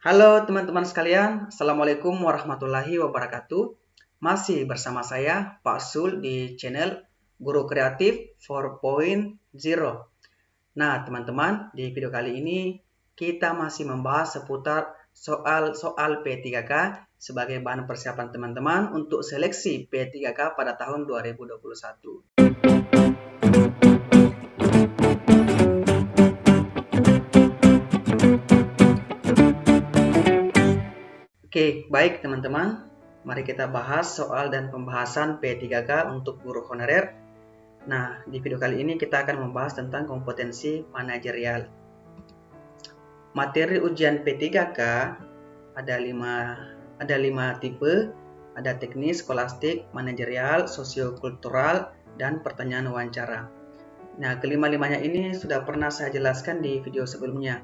Halo teman-teman sekalian, Assalamualaikum warahmatullahi wabarakatuh. Masih bersama saya, Pak Sul, di channel Guru Kreatif 4.0. Nah, teman-teman, di video kali ini kita masih membahas seputar soal-soal P3K sebagai bahan persiapan teman-teman untuk seleksi P3K pada tahun 2021. Oke, baik teman-teman. Mari kita bahas soal dan pembahasan P3K untuk guru honorer. Nah, di video kali ini kita akan membahas tentang kompetensi manajerial. Materi ujian P3K ada 5 tipe, ada teknis, skolastik, manajerial, sosiokultural, dan pertanyaan wawancara. Nah, kelima-limanya ini sudah pernah saya jelaskan di video sebelumnya.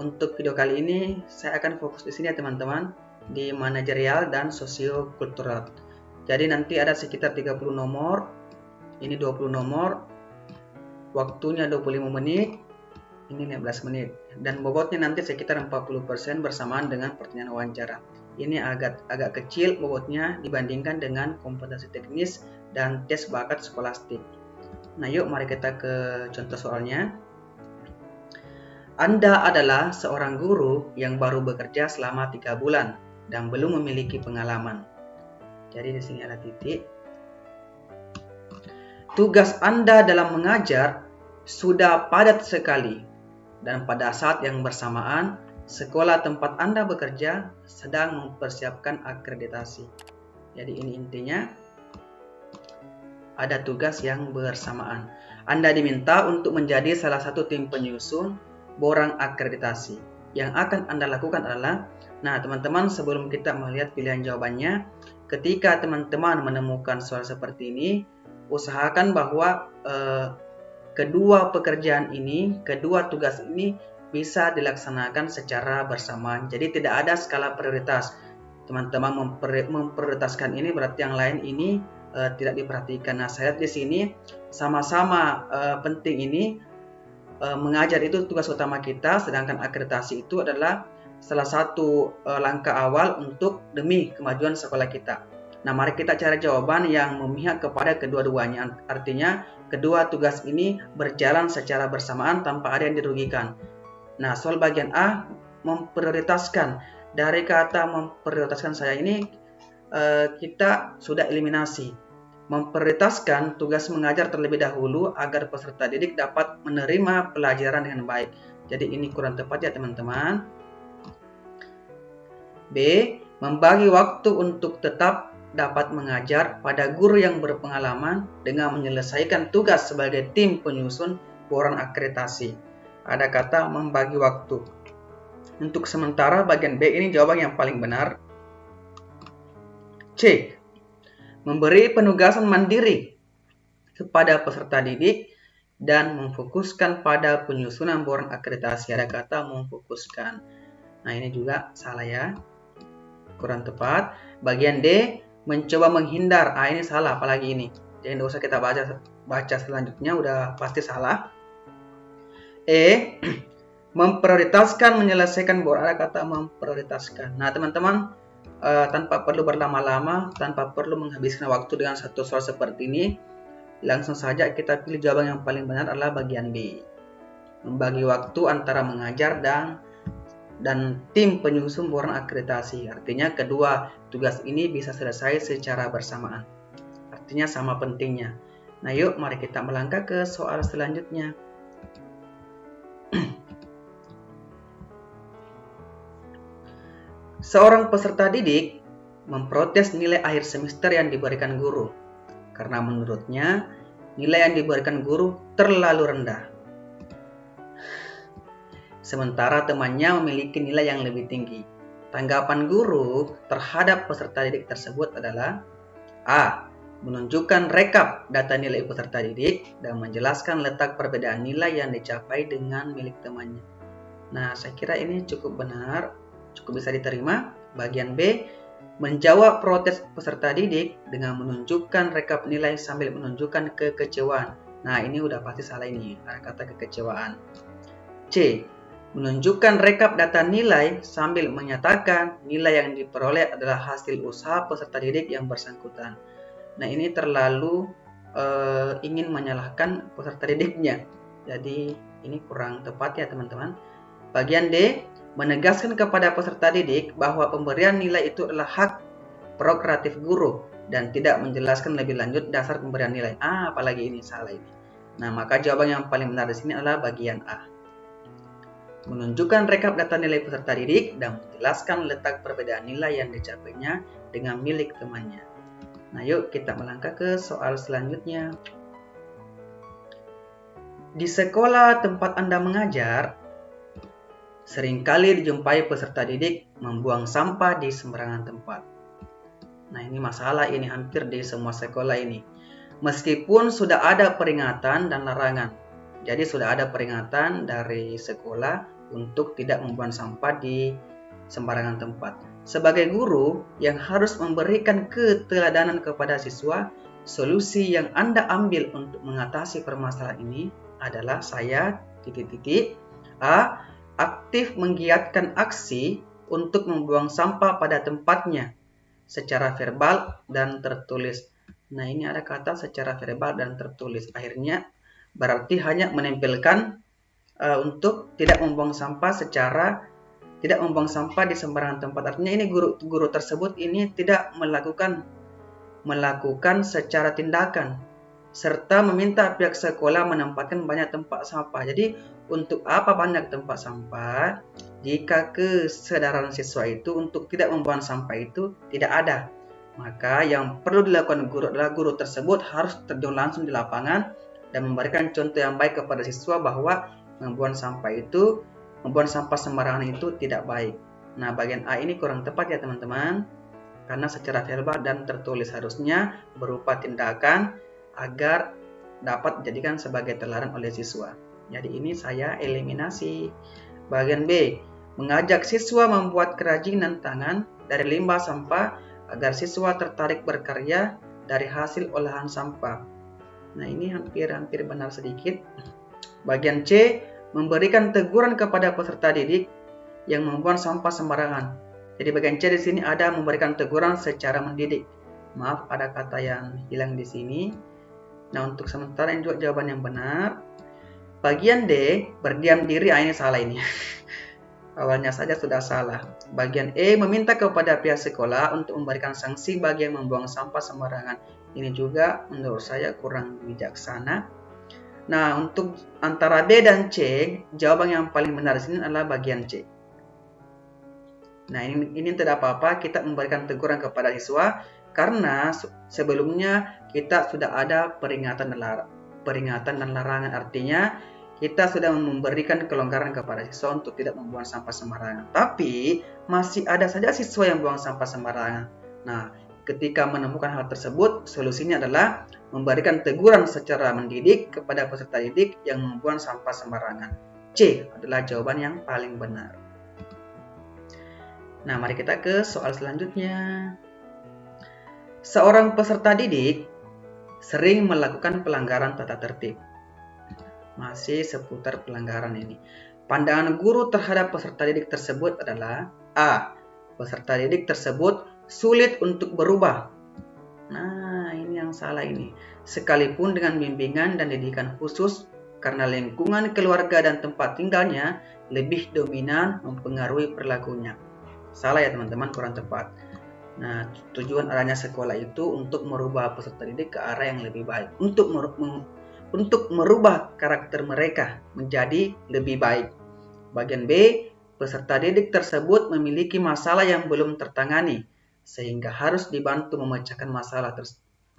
Untuk video kali ini, saya akan fokus di sini ya teman-teman, di manajerial dan sosiokultural. Jadi nanti ada sekitar 30 nomor, ini 20 nomor, waktunya 25 menit, ini 15 menit, dan bobotnya nanti sekitar 40% bersamaan dengan pertanyaan wawancara. Ini agak kecil bobotnya dibandingkan dengan kompetensi teknis dan tes bakat skolastik. Nah yuk mari kita ke contoh soalnya. Anda adalah seorang guru yang baru bekerja selama 3 bulan dan belum memiliki pengalaman. Jadi di sini ada titik. Tugas Anda dalam mengajar sudah padat sekali dan pada saat yang bersamaan sekolah tempat Anda bekerja sedang mempersiapkan akreditasi. Jadi ini intinya, ada tugas yang bersamaan. Anda diminta untuk menjadi salah satu tim penyusun borang akreditasi. Yang akan Anda lakukan adalah, nah teman-teman, sebelum kita melihat pilihan jawabannya, ketika teman-teman menemukan soal seperti ini, usahakan bahwa kedua pekerjaan ini, kedua tugas ini bisa dilaksanakan secara bersamaan. Jadi tidak ada skala prioritas. Teman-teman memprioritaskan ini berarti yang lain ini tidak diperhatikan. Nah, saya lihat di sini sama-sama penting ini. Mengajar itu tugas utama kita, sedangkan akreditasi itu adalah salah satu langkah awal untuk demi kemajuan sekolah kita. Nah, mari kita cari jawaban yang memihak kepada kedua-duanya. Artinya, kedua tugas ini berjalan secara bersamaan tanpa ada yang dirugikan. Nah, soal bagian A, memprioritaskan. Dari kata memprioritaskan saya ini, kita sudah eliminasi. Memprioritaskan tugas mengajar terlebih dahulu agar peserta didik dapat menerima pelajaran dengan baik. Jadi ini kurang tepat ya teman-teman. B. Membagi waktu untuk tetap dapat mengajar pada guru yang berpengalaman dengan menyelesaikan tugas sebagai tim penyusun borang akreditasi. Ada kata membagi waktu. Untuk sementara bagian B ini jawaban yang paling benar. C. Memberi penugasan mandiri kepada peserta didik dan memfokuskan pada penyusunan borang akreditasi. Ada kata memfokuskan. Nah ini juga salah ya, kurang tepat. Bagian D, mencoba menghindar. Ini salah, apalagi ini. Jadi tidak usah kita baca selanjutnya, udah pasti salah. E, memprioritaskan menyelesaikan borang. Ada kata memprioritaskan. Nah teman-teman, tanpa perlu berlama-lama, tanpa perlu menghabiskan waktu dengan satu soal seperti ini, langsung saja kita pilih jawaban yang paling benar adalah bagian B. Membagi waktu antara mengajar dan tim penyusun borang akreditasi. Artinya kedua tugas ini bisa selesai secara bersamaan. Artinya sama pentingnya. Nah yuk mari kita melangkah ke soal selanjutnya. Seorang peserta didik memprotes nilai akhir semester yang diberikan guru karena menurutnya nilai yang diberikan guru terlalu rendah. Sementara temannya memiliki nilai yang lebih tinggi. Tanggapan guru terhadap peserta didik tersebut adalah A. Menunjukkan rekap data nilai peserta didik dan menjelaskan letak perbedaan nilai yang dicapai dengan milik temannya. Nah, saya kira ini cukup benar, cukup bisa diterima. Bagian B, menjawab protes peserta didik dengan menunjukkan rekap nilai sambil menunjukkan kekecewaan. Nah, ini udah pasti salah ini, ada kata kekecewaan. C, menunjukkan rekap data nilai sambil menyatakan nilai yang diperoleh adalah hasil usaha peserta didik yang bersangkutan. Nah, ini terlalu ingin menyalahkan peserta didiknya. Jadi, ini kurang tepat ya teman-teman. Bagian D, menegaskan kepada peserta didik bahwa pemberian nilai itu adalah hak prerogatif guru dan tidak menjelaskan lebih lanjut dasar pemberian nilai. Apalagi ini salah ini. Nah, maka jawaban yang paling benar di sini adalah bagian A. Menunjukkan rekap data nilai peserta didik dan menjelaskan letak perbedaan nilai yang dicapainya dengan milik temannya. Nah, yuk kita melangkah ke soal selanjutnya. Di sekolah tempat Anda mengajar, seringkali dijumpai peserta didik membuang sampah di sembarangan tempat. Nah, ini masalah ini hampir di semua sekolah ini. Meskipun sudah ada peringatan dan larangan. Jadi sudah ada peringatan dari sekolah untuk tidak membuang sampah di sembarangan tempat. Sebagai guru yang harus memberikan keteladanan kepada siswa, solusi yang Anda ambil untuk mengatasi permasalahan ini adalah saya A. Aktif menggiatkan aksi untuk membuang sampah pada tempatnya secara verbal dan tertulis. Nah, ini ada kata secara verbal dan tertulis. Akhirnya berarti hanya menempelkan untuk tidak membuang sampah di sembarangan tempat. Artinya ini guru tersebut ini tidak melakukan secara tindakan serta meminta pihak sekolah menempatkan banyak tempat sampah. Jadi untuk apa banyak tempat sampah jika kesadaran siswa itu untuk tidak membuang sampah itu tidak ada? Maka yang perlu dilakukan guru adalah guru tersebut harus terjun langsung di lapangan dan memberikan contoh yang baik kepada siswa bahwa membuang sampah sembarangan itu tidak baik. Nah, bagian A ini kurang tepat ya teman-teman, karena secara verbal dan tertulis harusnya berupa tindakan agar dapat dijadikan sebagai teladan oleh siswa. Jadi ini saya eliminasi. Bagian B, mengajak siswa membuat kerajinan tangan dari limbah sampah agar siswa tertarik berkarya dari hasil olahan sampah. Nah, ini hampir benar sedikit. Bagian C, memberikan teguran kepada peserta didik yang membuang sampah sembarangan. Jadi bagian C di sini ada memberikan teguran secara mendidik. Maaf, ada kata yang hilang di sini. Nah, untuk sementara ini juga jawaban yang benar. Bagian D, berdiam diri. Ini salah ini. Awalnya saja sudah salah. Bagian E, meminta kepada pihak sekolah untuk memberikan sanksi bagi yang membuang sampah sembarangan. Ini juga menurut saya kurang bijaksana. Nah, untuk antara D dan C, jawaban yang paling benar di sini adalah bagian C. Nah, ini tidak apa-apa kita memberikan teguran kepada siswa karena sebelumnya kita sudah ada peringatan dan larangan. Artinya kita sudah memberikan kelonggaran kepada siswa untuk tidak membuang sampah sembarangan. Tapi masih ada saja siswa yang buang sampah sembarangan. Nah, ketika menemukan hal tersebut, solusinya adalah memberikan teguran secara mendidik kepada peserta didik yang membuang sampah sembarangan. C adalah jawaban yang paling benar. Nah, mari kita ke soal selanjutnya. Seorang peserta didik sering melakukan pelanggaran tata tertib. Masih seputar pelanggaran ini. Pandangan guru terhadap peserta didik tersebut adalah A. Peserta didik tersebut sulit untuk berubah. Nah, ini yang salah ini. Sekalipun dengan bimbingan dan didikan khusus, karena lingkungan keluarga dan tempat tinggalnya lebih dominan mempengaruhi perilakunya. Salah ya teman-teman, kurang tepat. Nah, tujuan adanya sekolah itu untuk merubah peserta didik ke arah yang lebih baik. Untuk merubah karakter mereka menjadi lebih baik. Bagian B, peserta didik tersebut memiliki masalah yang belum tertangani, sehingga harus dibantu memecahkan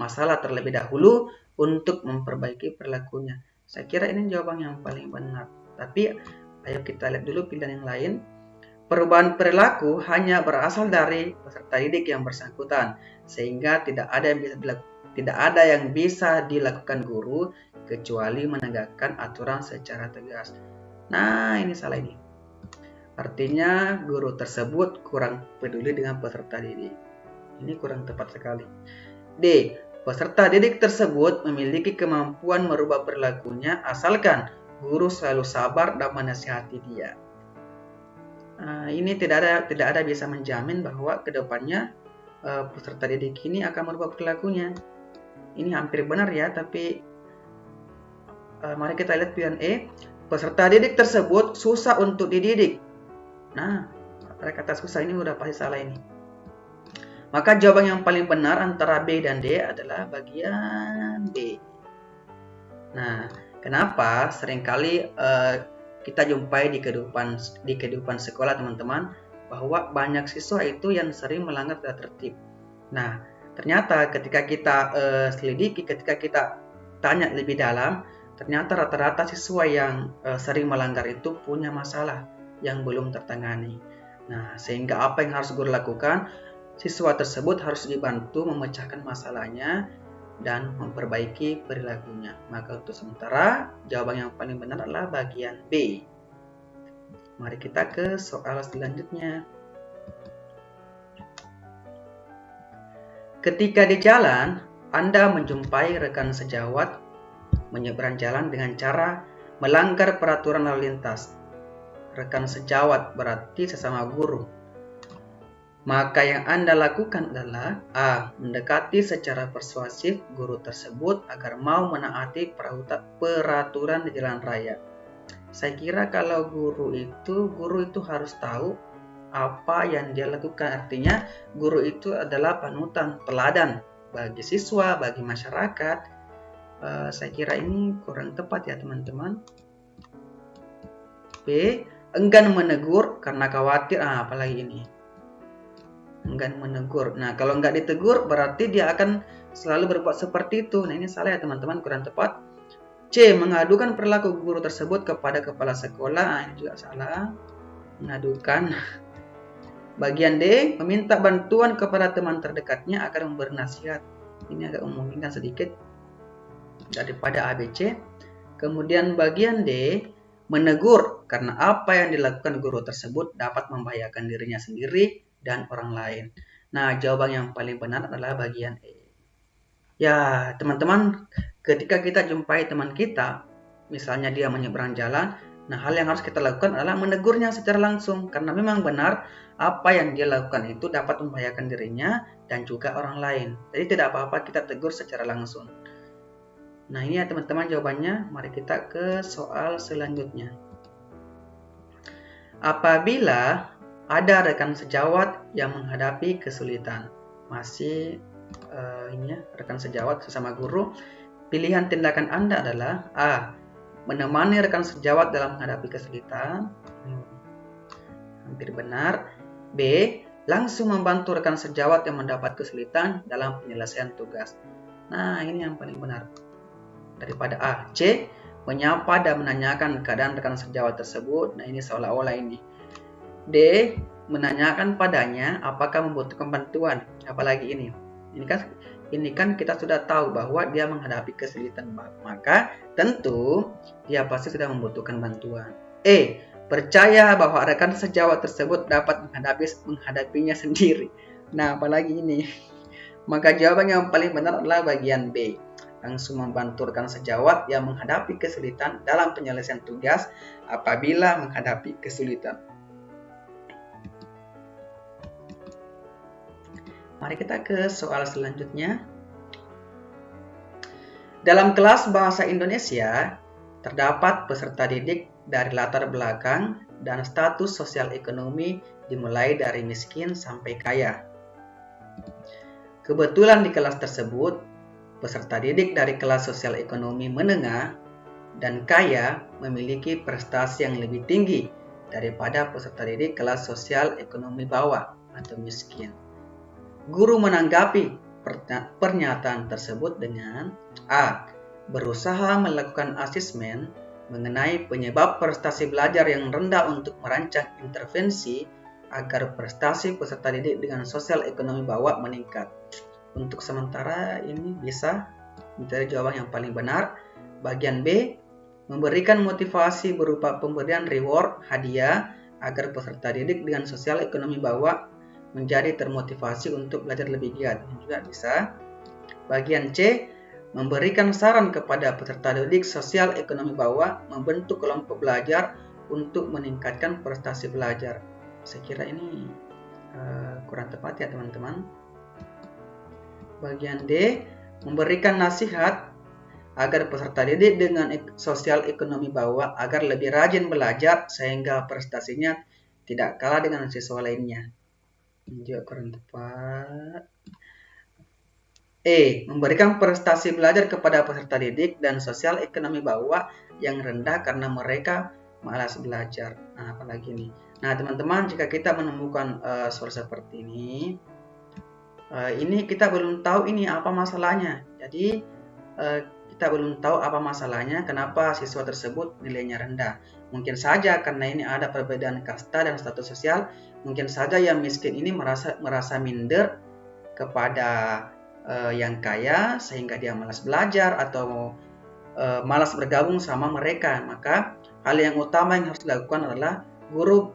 masalah terlebih dahulu untuk memperbaiki perilakunya. Saya kira ini jawaban yang paling benar. Tapi ayo kita lihat dulu pilihan yang lain. Perubahan perilaku hanya berasal dari peserta didik yang bersangkutan, sehingga tidak ada yang bisa dilakukan guru kecuali menegakkan aturan secara tegas. Nah, ini salah ini. Artinya guru tersebut kurang peduli dengan peserta didik. Ini kurang tepat sekali. D. Peserta didik tersebut memiliki kemampuan merubah perilakunya asalkan guru selalu sabar dan menasihati dia. Ini tidak ada bisa menjamin bahwa kedepannya peserta didik ini akan merubah perilakunya. Ini hampir benar ya, tapi mari kita lihat pilihan E. Peserta didik tersebut susah untuk dididik. Nah, ada kata susah ini udah pasti salah ini. Maka jawaban yang paling benar antara B dan D adalah bagian B. Nah, kenapa seringkali kita jumpai di kehidupan sekolah teman-teman bahwa banyak siswa itu yang sering melanggar tata tertib. Nah, ternyata ketika kita selidiki, ketika kita tanya lebih dalam, ternyata rata-rata siswa yang sering melanggar itu punya masalah yang belum tertangani. Nah, sehingga apa yang harus guru lakukan? Siswa tersebut harus dibantu memecahkan masalahnya dan memperbaiki perilakunya. Maka untuk sementara, jawaban yang paling benar adalah bagian B. Mari kita ke soal selanjutnya. Ketika di jalan, Anda menjumpai rekan sejawat menyeberang jalan dengan cara melanggar peraturan lalu lintas. Rekan sejawat berarti sesama guru. Maka yang Anda lakukan adalah A. Mendekati secara persuasif guru tersebut agar mau menaati peraturan di jalan raya. Saya kira kalau guru itu harus tahu apa yang dia lakukan. Artinya guru itu adalah panutan, teladan bagi siswa, bagi masyarakat. Saya kira ini kurang tepat ya teman-teman. B. Enggan menegur karena khawatir. Apalagi ini. Enggan menegur. Nah, kalau enggak ditegur berarti dia akan selalu berbuat seperti itu. Nah, ini salah ya teman-teman, kurang tepat. C. Mengadukan perilaku guru tersebut kepada kepala sekolah. Ini juga salah. Mengadukan. Bagian D. Meminta bantuan kepada teman terdekatnya agar memberi nasihat. Ini agak memungkinkan sedikit daripada ABC. Kemudian bagian D. Menegur karena apa yang dilakukan guru tersebut dapat membahayakan dirinya sendiri dan orang lain. Nah, jawaban yang paling benar adalah bagian E. Ya, teman-teman, ketika kita jumpai teman kita, misalnya dia menyeberang jalan, nah hal yang harus kita lakukan adalah menegurnya secara langsung, karena memang benar apa yang dia lakukan itu dapat membahayakan dirinya dan juga orang lain. Jadi tidak apa-apa kita tegur secara langsung. Nah, ini ya teman-teman jawabannya. Mari kita ke soal selanjutnya. Apabila ada rekan sejawat yang menghadapi kesulitan. Masih ini ya, rekan sejawat sesama guru. Pilihan tindakan Anda adalah A. Menemani rekan sejawat dalam menghadapi kesulitan. Hampir benar. B. Langsung membantu rekan sejawat yang mendapat kesulitan dalam penyelesaian tugas. Nah, ini yang paling benar. Daripada A. C. Menyapa dan menanyakan keadaan rekan sejawat tersebut. Nah, ini seolah-olah ini. D. Menanyakan padanya apakah membutuhkan bantuan. Apalagi ini. Ini kan kita sudah tahu bahwa dia menghadapi kesulitan. Maka tentu dia pasti sudah membutuhkan bantuan. E. Percaya bahwa rekan sejawat tersebut dapat menghadapinya sendiri. Nah, apalagi ini. Maka jawaban yang paling benar adalah bagian B. Langsung membantu rekan sejawat yang menghadapi kesulitan dalam penyelesaian tugas apabila menghadapi kesulitan. Mari kita ke soal selanjutnya. Dalam kelas bahasa Indonesia, terdapat peserta didik dari latar belakang dan status sosial ekonomi dimulai dari miskin sampai kaya. Kebetulan di kelas tersebut, peserta didik dari kelas sosial ekonomi menengah dan kaya memiliki prestasi yang lebih tinggi daripada peserta didik kelas sosial ekonomi bawah atau miskin. Guru menanggapi pernyataan tersebut dengan A. Berusaha melakukan asesmen mengenai penyebab prestasi belajar yang rendah untuk merancang intervensi agar prestasi peserta didik dengan sosial ekonomi bawah meningkat. Untuk sementara ini bisa menjadi jawaban yang paling benar. Bagian B. Memberikan motivasi berupa pemberian reward, hadiah agar peserta didik dengan sosial ekonomi bawah menjadi termotivasi untuk belajar lebih giat. Ini juga bisa. Bagian C. Memberikan saran kepada peserta didik sosial ekonomi bawah membentuk kelompok belajar untuk meningkatkan prestasi belajar. Saya kira ini kurang tepat ya teman-teman. Bagian D, memberikan nasihat agar peserta didik dengan sosial ekonomi bawah agar lebih rajin belajar sehingga prestasinya tidak kalah dengan siswa lainnya. Ini juga kurang tepat. E, memberikan prestasi belajar kepada peserta didik dan sosial ekonomi bawah yang rendah karena mereka malas belajar. Nah, apalagi nih. Nah, teman-teman, jika kita menemukan soal seperti ini kita belum tahu ini apa masalahnya. Jadi kita belum tahu apa masalahnya, kenapa siswa tersebut nilainya rendah. Mungkin saja karena ini ada perbedaan kasta dan status sosial. Mungkin saja yang miskin ini merasa minder kepada yang kaya sehingga dia malas belajar atau malas bergabung sama mereka. Maka hal yang utama yang harus dilakukan adalah guru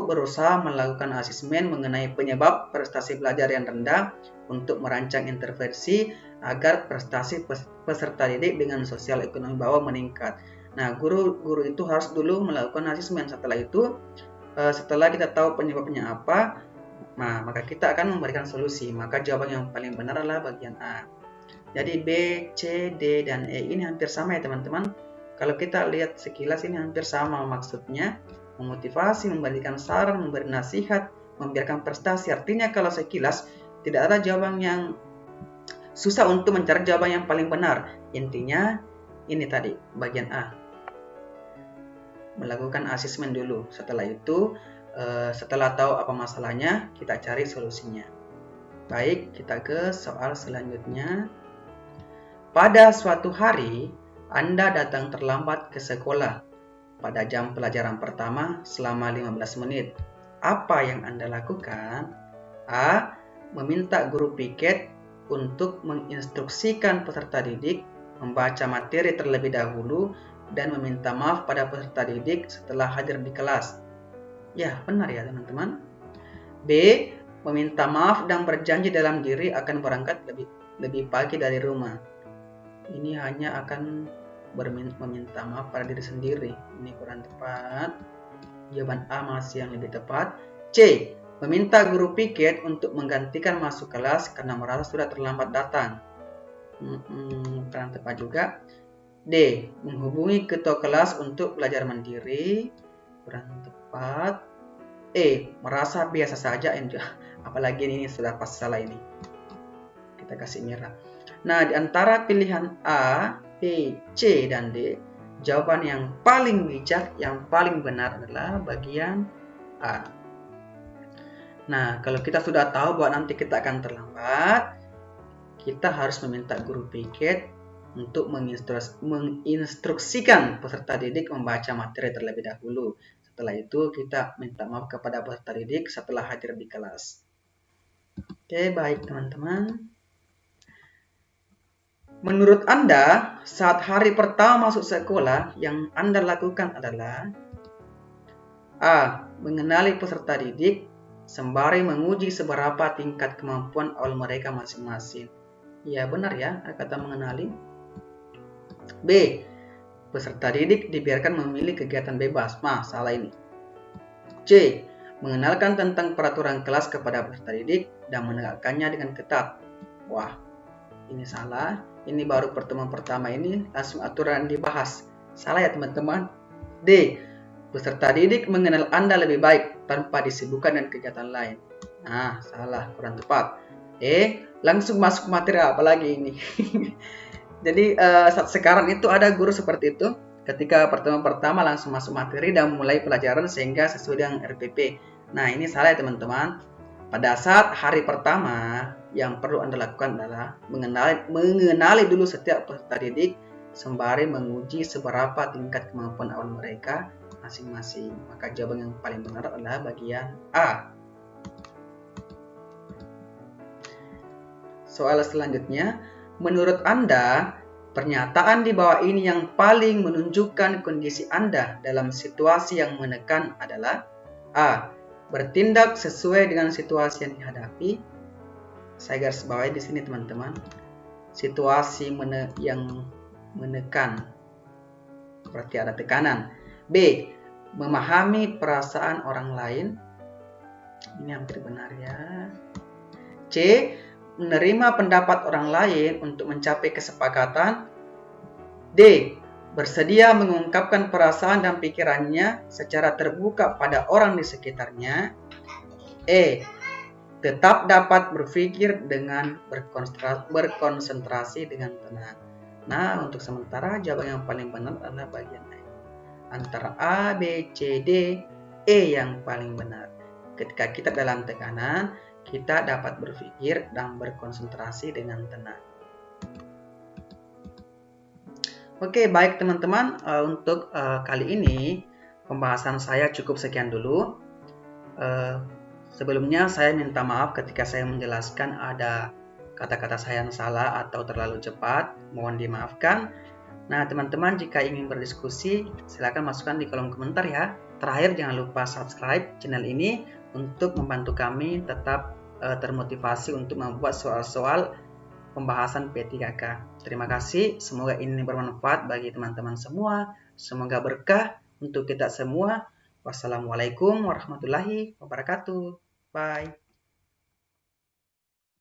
berusaha melakukan asesmen mengenai penyebab prestasi belajar yang rendah untuk merancang intervensi agar prestasi peserta didik dengan sosial ekonomi bawah meningkat. Nah, guru itu harus dulu melakukan asesmen. Setelah itu, setelah kita tahu penyebabnya apa, nah, maka kita akan memberikan solusi. Maka jawaban yang paling benar adalah bagian A. Jadi B, C, D, dan E ini hampir sama ya teman-teman. Kalau kita lihat sekilas ini hampir sama maksudnya. Memotivasi, memberikan saran, memberi nasihat, membiarkan prestasi. Artinya kalau sekilas tidak ada jawaban yang susah untuk mencari jawaban yang paling benar. Intinya ini tadi bagian A. Melakukan asesmen dulu. Setelah itu, setelah tahu apa masalahnya, kita cari solusinya. Baik, kita ke soal selanjutnya. Pada suatu hari, Anda datang terlambat ke sekolah pada jam pelajaran pertama selama 15 menit. Apa yang Anda lakukan? A. Meminta guru piket untuk menginstruksikan peserta didik membaca materi terlebih dahulu dan meminta maaf pada peserta didik setelah hadir di kelas. Ya, benar ya teman-teman. B. Meminta maaf dan berjanji dalam diri akan berangkat lebih pagi dari rumah. Ini hanya akan meminta maaf pada diri sendiri. Ini kurang tepat. Jawaban A masih yang lebih tepat. C. Meminta guru piket untuk menggantikan masuk kelas karena merasa sudah terlambat datang. Kurang tepat juga. D. Menghubungi ketua kelas untuk belajar mandiri. Kurang tepat. E. Merasa biasa saja. Apalagi ini sudah pas salah ini. Kita kasih merah. Nah, di antara pilihan A, B, C, dan D, jawaban yang paling bijak, yang paling benar adalah bagian A. Nah, kalau kita sudah tahu bahwa nanti kita akan terlambat, kita harus meminta guru piket untuk menginstruksikan peserta didik membaca materi terlebih dahulu. Setelah itu, kita minta maaf kepada peserta didik setelah hadir di kelas. Oke, baik teman-teman. Menurut Anda, saat hari pertama masuk sekolah, yang Anda lakukan adalah A. Mengenali peserta didik, sembari menguji seberapa tingkat kemampuan awal mereka masing-masing. Ya, benar ya, kata mengenali. B. Peserta didik dibiarkan memilih kegiatan bebas. Salah ini. C. Mengenalkan tentang peraturan kelas kepada peserta didik dan menegakkannya dengan ketat. Wah, ini salah. Ini baru pertemuan pertama ini langsung aturan dibahas. Salah ya teman-teman. D. Peserta didik mengenal Anda lebih baik tanpa disibukkan dengan kegiatan lain. Nah, salah, kurang tepat. E. Langsung masuk materi, apalagi ini. Jadi saat sekarang itu ada guru seperti itu. Ketika pertemuan pertama langsung masuk materi dan mulai pelajaran sehingga sesuai dengan RPP. Nah, ini salah ya teman-teman. Pada saat hari pertama, yang perlu Anda lakukan adalah mengenali dulu setiap peserta didik sembari menguji seberapa tingkat kemampuan awal mereka masing-masing. Maka jawaban yang paling benar adalah bagian A. Soal selanjutnya, menurut Anda, pernyataan di bawah ini yang paling menunjukkan kondisi Anda dalam situasi yang menekan adalah A. Bertindak sesuai dengan situasi yang dihadapi. Saya garis bawahi di sini teman-teman. Situasi yang menekan, berarti ada tekanan. B. Memahami perasaan orang lain. Ini hampir benar ya. C. Menerima pendapat orang lain untuk mencapai kesepakatan. D. Bersedia mengungkapkan perasaan dan pikirannya secara terbuka pada orang di sekitarnya. E. Tetap dapat berpikir dengan berkonsentrasi dengan tenang. Nah, untuk sementara jawaban yang paling benar adalah bagian A. Antara A, B, C, D, E yang paling benar. Ketika kita dalam tekanan, kita dapat berpikir dan berkonsentrasi dengan tenang. Oke, baik teman-teman, untuk kali ini pembahasan saya cukup sekian dulu. Sebelumnya saya minta maaf ketika saya menjelaskan ada kata-kata saya yang salah atau terlalu cepat, mohon dimaafkan. Nah, teman-teman jika ingin berdiskusi, silakan masukkan di kolom komentar ya. Terakhir, jangan lupa subscribe channel ini untuk membantu kami tetap termotivasi untuk membuat soal-soal pembahasan P3K. Terima kasih, semoga ini bermanfaat bagi teman-teman semua. Semoga berkah untuk kita semua. Wassalamualaikum warahmatullahi wabarakatuh. Bye.